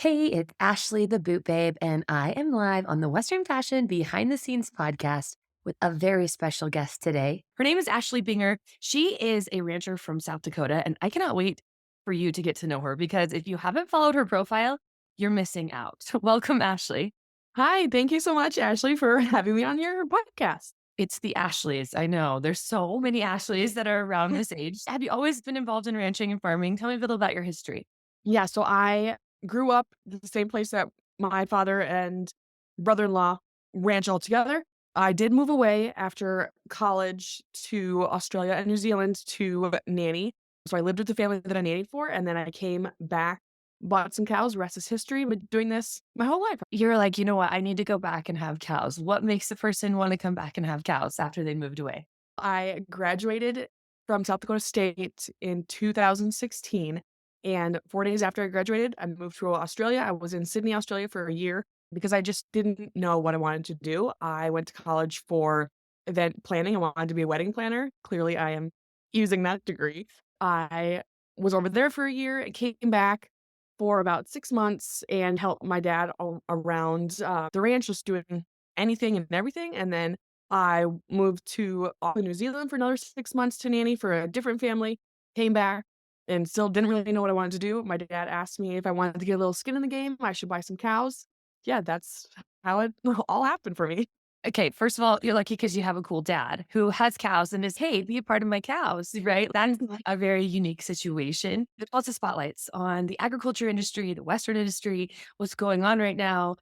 Hey, it's Ashley, the Boot Babe, and I am live on the Western Fashion Behind the Scenes podcast with a very special guest today. Her name is Ashley Binger. She is a rancher from South Dakota, and I cannot wait for you to get to know her because if you haven't followed her profile, you're missing out. Welcome, Ashley. Hi, thank you so much, Ashley, for having me on your podcast. It's the Ashleys. I know there's so many Ashleys that are around this age. Have you always been involved in ranching and farming? Tell me a little about your history. Yeah, so I grew up the same place that my father and brother-in-law ranch all together. I did move away after college to Australia and New Zealand to nanny. So I lived with the family that I nannied for, and then I came back, bought some cows. Rest is history. Been doing this my whole life. You're like, you know what? I need to go back and have cows. What makes a person want to come back and have cows after they moved away? I graduated from South Dakota State in 2016, and 4 days after I graduated, I moved to Australia. I was in Sydney, Australia for a year because I just didn't know what I wanted to do. I went to college for event planning. I wanted to be a wedding planner. Clearly, I am using that degree. I was over there for a year and came back for about 6 months and helped my dad around, the ranch, just doing anything and everything, and then I moved to New Zealand for another 6 months to nanny for a different family, came back, and still didn't really know what I wanted to do. My dad asked me if I wanted to get a little skin in the game, I should buy some cows. Yeah, that's how it all happened for me. Okay, first of all, you're lucky because you have a cool dad who has cows and is, hey, be a part of my cows, right? That's a very unique situation. There's lots of spotlights on the agriculture industry, the Western industry, what's going on right now.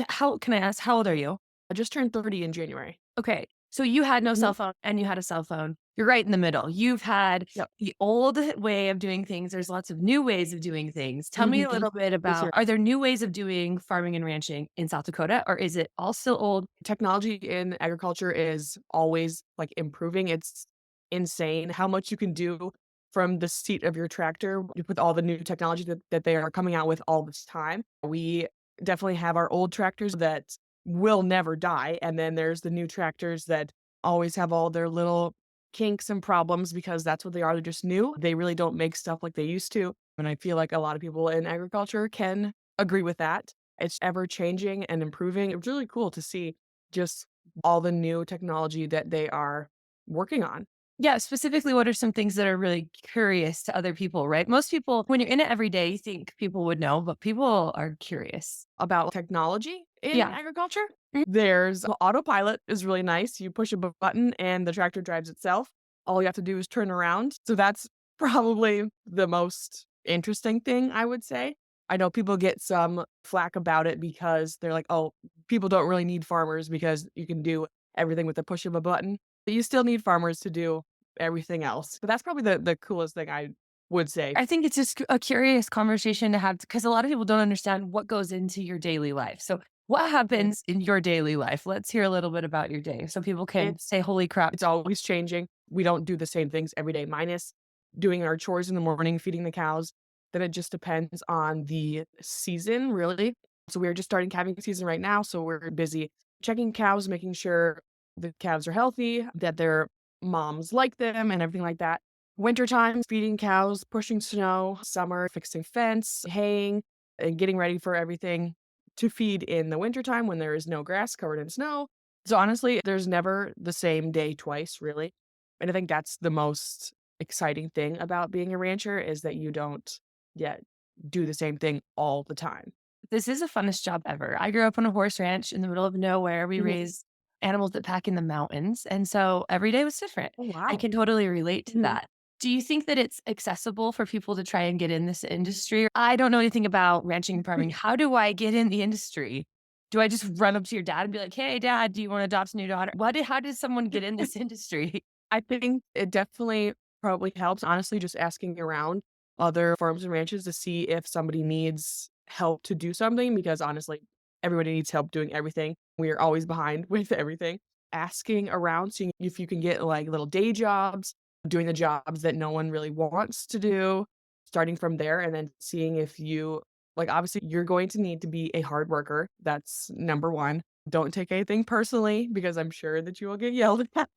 How can I ask, how old are you? I just turned 30 in January. Okay. So you had no Mhm. cell phone and you had a cell phone. You're right in the middle. You've had Yep. the old way of doing things. There's lots of new ways of doing things. Tell me a Mhm. little bit For about, sure. are there new ways of doing farming and ranching in South Dakota, or is it all still old? Technology in agriculture is always, like, improving. It's insane how much you can do from the seat of your tractor with all the new technology that they are coming out with all this time. We definitely have our old tractors that will never die, and then there's the new tractors that always have all their little kinks and problems because that's what they are, they're just new. They really don't make stuff like they used to, and I feel like a lot of people in agriculture can agree with that. It's ever changing and improving. It's really cool to see just all the new technology that they are working on. Yeah, specifically, what are some things that are really curious to other people, right? Most people, when you're in it every day, you think people would know, but people are curious. About technology in Yeah. agriculture, Mhm. there's autopilot is really nice. You push a button and the tractor drives itself. All you have to do is turn around. So that's probably the most interesting thing, I would say. I know people get some flack about it because they're like, "Oh, people don't really need farmers because you can do everything with the push of a button." But you still need farmers to do everything else. But that's probably the coolest thing I would say. I think it's just a curious conversation to have because a lot of people don't understand what goes into your daily life. So, what Mhm. happens in your daily life? Let's hear a little bit about your day so people can It's say, Holy crap. It's always changing. We don't do the same things every day, minus doing our chores in the morning, feeding the cows. Then it just depends on the season, really. So we're just starting calving season right now, so we're busy checking cows, making sure the calves are healthy, that their moms like them and everything like that. Wintertime, feeding cows, pushing snow, summer, fixing fence, haying, and getting ready for everything to feed in the wintertime when there is no grass covered in snow. So honestly, there's never the same day twice, really. And I think that's the most exciting thing about being a rancher is that you don't yet do the same thing all the time. This is the funnest job ever. I grew up on a horse ranch in the middle of nowhere. We Mhm. raise animals that pack in the mountains. And so every day was different. Oh, I wow. can totally relate to Mhm. that. Do you think that it's accessible for people to try and get in this industry? I don't know anything about ranching and farming. How do I get in the industry? Do I just run up to your dad and be like, hey, dad, do you want to adopt a new daughter? How did someone get in this industry? I think it definitely probably helps, honestly, just asking around other farms and ranches to see if somebody needs help to do something because honestly, everybody needs help doing everything. We are always behind with everything. Asking around, seeing if you can get like little day jobs, doing the jobs that no one really wants to do, starting from there, and then seeing if you like, obviously, you're going to need to be a hard worker. That's number one. Don't take anything personally because I'm sure that you will get yelled at.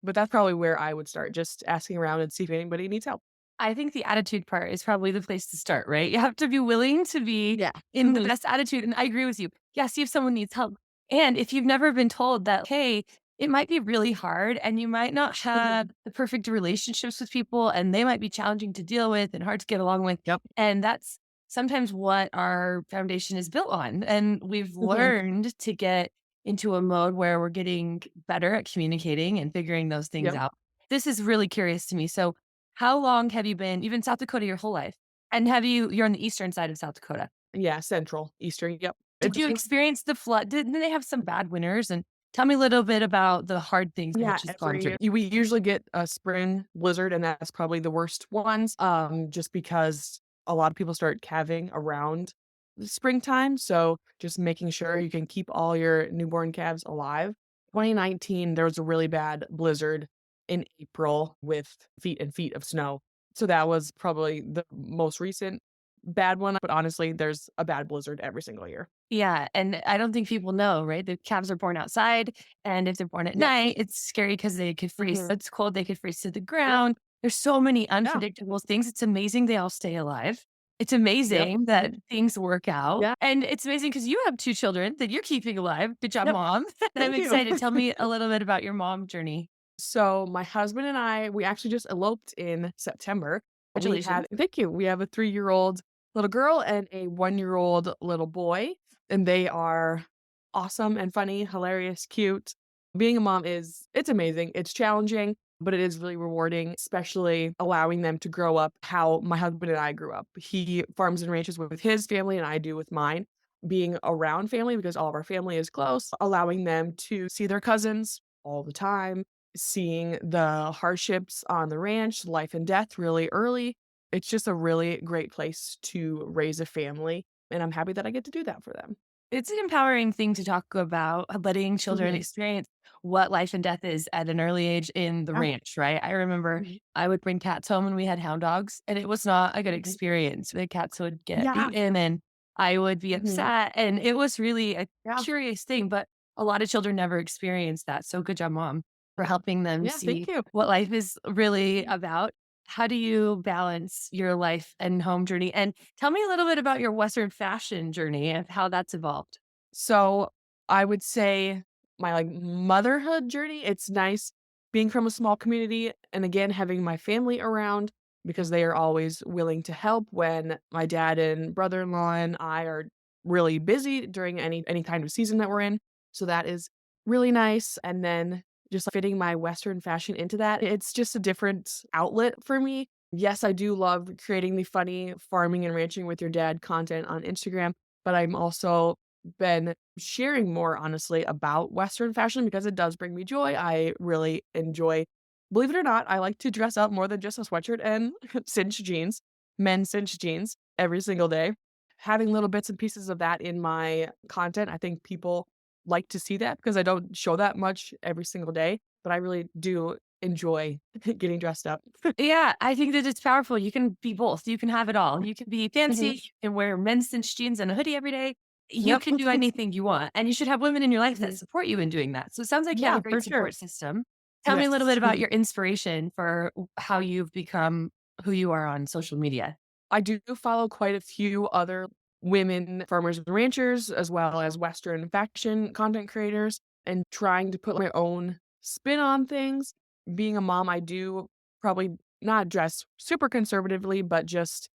But that's probably where I would start, just asking around and see if anybody needs help. I think the attitude part is probably the place to start, right? You have to be willing to be Yeah. in the best attitude, and I agree with you. Yeah, see if someone needs help. And if you've never been told that, hey, it might be really hard and you might not Mhm. have the perfect relationships with people and they might be challenging to deal with and hard to get along with. Yep. And that's sometimes what our foundation is built on. And we've Mhm. learned to get into a mode where we're getting better at communicating and figuring those things Yep. out. This is really curious to me. So, how long have you been you've been South Dakota your whole life? And you're on the eastern side of South Dakota. Yeah, Central, Eastern, yep. Did you It's experience the flood? Didn't they have some bad winters? And tell me a little bit about the hard things that yeah, you've gone through. every we usually get a spring blizzard, and that's probably the worst ones, just because a lot of people start calving around the springtime, so just making sure you can keep all your newborn calves alive. 2019, there was a really bad blizzard in April with feet and feet of snow, so that was probably the most recent bad one, but honestly, there's a bad blizzard every single year. Yeah, and I don't think people know, right? The calves are born outside, and if they're born at Yep. night, it's scary because they could freeze. Mhm. It's cold, they could freeze to the Yep. ground. There's so many Yeah. unpredictable things. It's amazing they all stay alive. It's Yep. amazing that Mhm. things work out. Yeah. And it's amazing because you have 2 children that you're keeping alive. Good job, Yep. mom. And I'm Thank you. excited. Tell me a little bit about your mom journey. So my husband and I, we actually just eloped in September. We Congratulations. have thank you. We have a 3-year-old little girl and a 1-year-old little boy, and they are awesome and funny, hilarious, cute. Being a mom is it's amazing. It's challenging, but it is really rewarding, especially allowing them to grow up how my husband and I grew up. He farms and ranches with his family and I do with mine. Being around family because all of our family is close, allowing them to see their cousins all the time, seeing the hardships on the ranch, life and death really early. It's just a really great place to raise a family, and I'm happy that I get to do that for them. It's an empowering thing to talk about, letting children Mhm. experience what life and death is at an early age in the Yeah. ranch, right? I remember Mhm. I would bring cats home when we had hound dogs, and it was not a good Mhm. experience. The cats would get Yeah. beaten, and I would be Mhm. upset, and it was really a Yeah. curious thing, but a lot of children never experience that, so good job, mom, for helping them Yeah, thank see you. what life is really about. How do you balance your life and home journey? And tell me a little bit about your Western fashion journey and how that's evolved. So, I would say my, motherhood journey, it's nice being from a small community and, again, having my family around because they are always willing to help when my dad and brother-in-law and I are really busy during any kind of season that we're in, so that is really nice, and then just fitting my Western fashion into that, it's just a different outlet for me. Yes, I do love creating the funny farming and ranching with your dad content on Instagram, but I'm also been sharing more honestly about Western fashion because it does bring me joy. I really enjoy believe it or not, I like to dress up more than just a sweatshirt and cinch jeans, men's cinch jeans every single day. Having little bits and pieces of that in my content, I think people like to see that because I don't show that much every single day, but I really do enjoy getting dressed up. Yeah, I think that it's powerful. You can be both. You can have it all. You can be fancy, Mhm. you can wear men's cinch jeans and a hoodie every day. You Yep. can do anything you want, and you should have women in your life that Mhm. support you in doing that. So it sounds like you have Yeah, a great for sure. support system. Tell me a little Yes. bit about your inspiration for how you've become who you are on social media. I do follow quite a few other women farmers and ranchers, as well as Western fashion content creators, and trying to put my own spin on things. Being a mom, I do probably not dress super conservatively, but just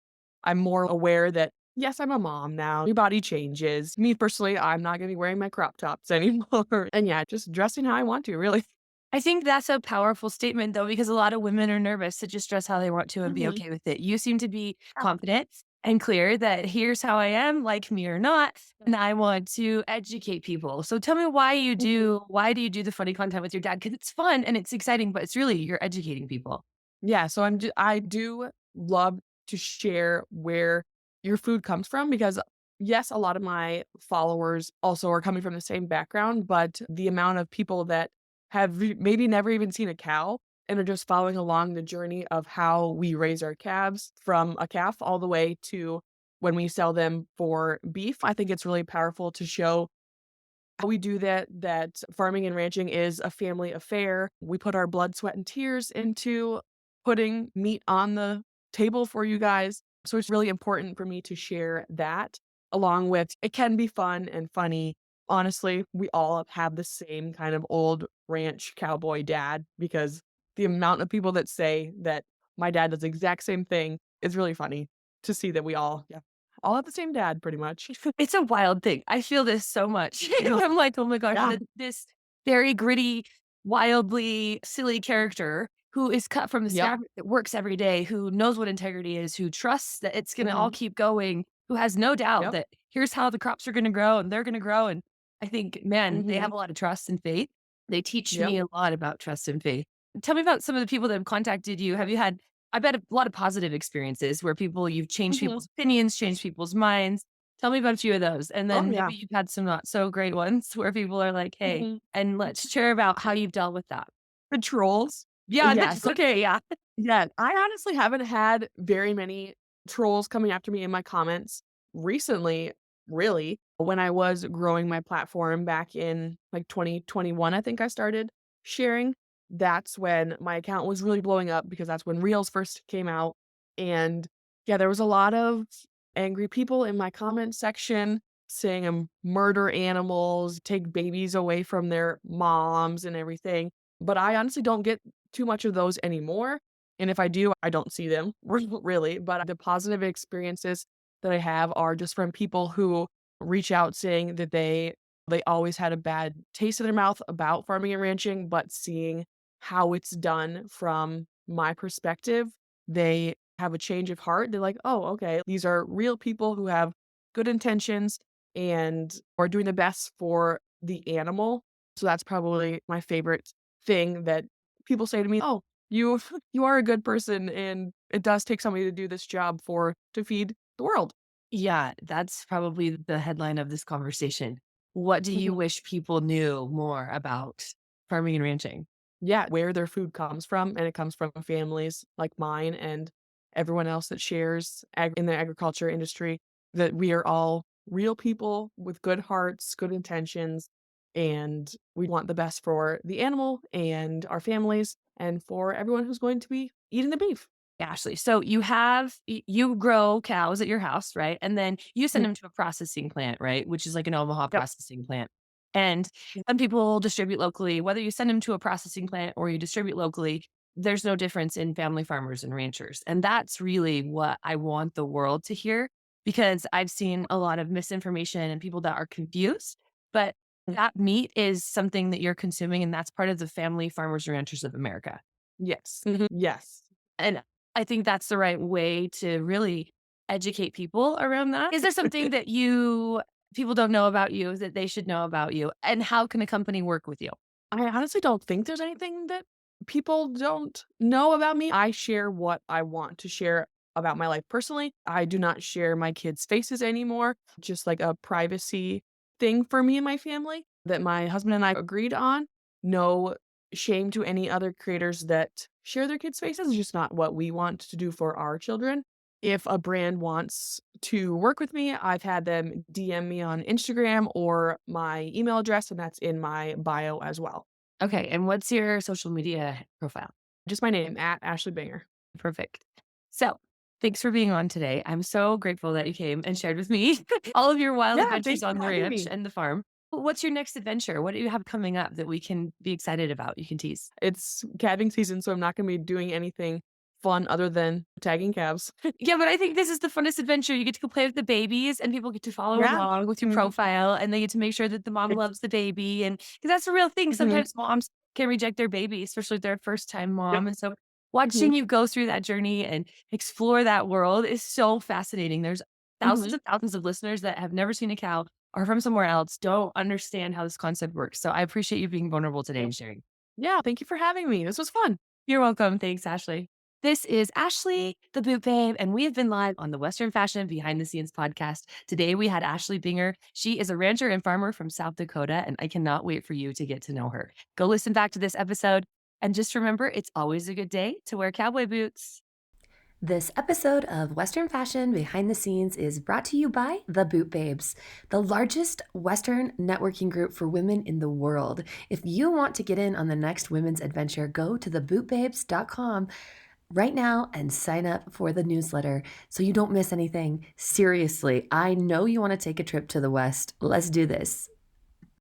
I'm more aware that, yes, I'm a mom now. Your body changes. Me personally, I'm not gonna be wearing my crop tops anymore. And yeah, just dressing how I want to, really. I think that's a powerful statement though, because a lot of women are nervous to just dress how they want to and be Mhm. okay with it. You seem to be Yeah. confident and clear that here's how I am, like me or not, and I want to educate people. So tell me Mhm. why do you do the funny content with your dad? Because it's fun and it's exciting, but it's really you're educating people. Yeah, so I do love to share where your food comes from because yes, a lot of my followers also are coming from the same background, but the amount of people that have maybe never even seen a cow and are just following along the journey of how we raise our calves from a calf all the way to when we sell them for beef. I think it's really powerful to show how we do that farming and ranching is a family affair. We put our blood, sweat, and tears into putting meat on the table for you guys. So it's really important for me to share that along with it can be fun and funny. Honestly, we all have the same kind of old ranch cowboy dad because the amount of people that say that my dad does the exact same thing is really funny to see that we all have the same dad pretty much. It's a wild thing. I feel this so much. I'm like, "Oh my gosh, Yeah. this very gritty, wildly silly character who is cut from the Yep. fabric that works every day, who knows what integrity is, who trusts that it's gonna all Mhm. keep going, who has no doubt Yep. that here's how the crops are gonna grow and they're gonna grow." And I think, man, they have Mhm. a lot of trust and faith. They teach Yep. me a lot about trust and faith. Tell me about some of the people that have contacted you. Have you had, I bet, a lot of positive experiences where you've changed Mhm. people's opinions, changed people's minds. Tell me about a few of those, and Oh, then yeah. maybe you've had some not so great ones where people are like, "Hey," Mhm. and let's share about how you've dealt with that. The trolls? Yeah, Yes. that's okay, yeah. Yeah, I honestly haven't had very many trolls coming after me in my comments recently, really. When I was growing my platform back in, like, 2021, I think I started sharing, that's when my account was really blowing up because that's when Reels first came out, and, yeah, there was a lot of angry people in my comment section saying murder animals, take babies away from their moms and everything, but I honestly don't get too much of those anymore. And if I do, I don't see them really. But the positive experiences that I have are just from people who reach out saying that they always had a bad taste in their mouth about farming and ranching, but seeing how it's done from my perspective, they have a change of heart. They're like, oh, okay, these are real people who have good intentions and are doing the best for the animal. So that's probably my favorite thing that people say to me, "Oh, you you are a good person, and it does take somebody to do this job for to feed the world." Yeah, that's probably the headline of this conversation. What do you Mhm. wish people knew more about farming and ranching? Yeah, where their food comes from, and it comes from families like mine and everyone else that shares in the agriculture industry, that we are all real people with good hearts, good intentions, and we want the best for the animal and our families and for everyone who's going to be eating the beef. Ashley, so you grow cows at your house, right? And then you send Mhm. them to a processing plant, right? Which is like an Omaha Yep. processing plant. And some people distribute locally, whether you send them to a processing plant or you distribute locally, there's no difference in family farmers and ranchers. And that's really what I want the world to hear because I've seen a lot of misinformation and people that are confused. But Mm. that meat is something that you're consuming, and that's part of the family farmers and ranchers of America. Yes. Yes. And I think that's the right way to really educate people around that. Is there something that people don't know about you that they should know about you? And how can a company work with you? I honestly don't think there's anything that people don't know about me. I share what I want to share about my life personally. I do not share my kids' faces anymore, just like a privacy thing for me and my family that my husband and I agreed on. No shame to any other creators that share their kids' faces. It's just not what we want to do for our children. If a brand wants to work with me, I've had them DM me on Instagram or my email address, and that's in my bio as well. Okay. And what's your social media profile? Just my name, at Ashley Banger. Perfect. So thanks for being on today. I'm so grateful that you came and shared with me all of your wild Yeah, adventures thank you on for the having ranch me. and the farm. What's your next adventure? What do you have coming up that we can be excited about? You can tease. It's calving season, so I'm not gonna be doing anything fun other than tagging calves. Yeah, but I think this is the funnest adventure. You get to go play with the babies and people get to follow Yeah. along with your Mhm. profile and they get to make sure that the mom Ex loves the baby. And because that's a real thing. Mhm. Sometimes moms can reject their baby, especially if they're a first time Yep. mom. And so Mhm. watching you go through that journey and explore that world is so fascinating. There's Mhm. thousands of listeners that have never seen a cow or from somewhere else, don't understand how this concept works. So I appreciate you being vulnerable today Yep. and sharing. Yeah, thank you for having me. This was fun. You're welcome. Thanks, Ashley. This is Ashley, the Boot Babe, and we have been live on the Western Fashion Behind the Scenes podcast. Today we had Ashley Binger. She is a rancher and farmer from South Dakota, and I cannot wait for you to get to know her. Go listen back to this episode, and just remember, it's always a good day to wear cowboy boots. This episode of Western Fashion Behind the Scenes is brought to you by The Boot Babes, the largest Western networking group for women in the world. If you want to get in on the next women's adventure, go to thebootbabes.com right now and sign up for the newsletter so you don't miss anything. Seriously, I know you want to take a trip to the West. Let's do this.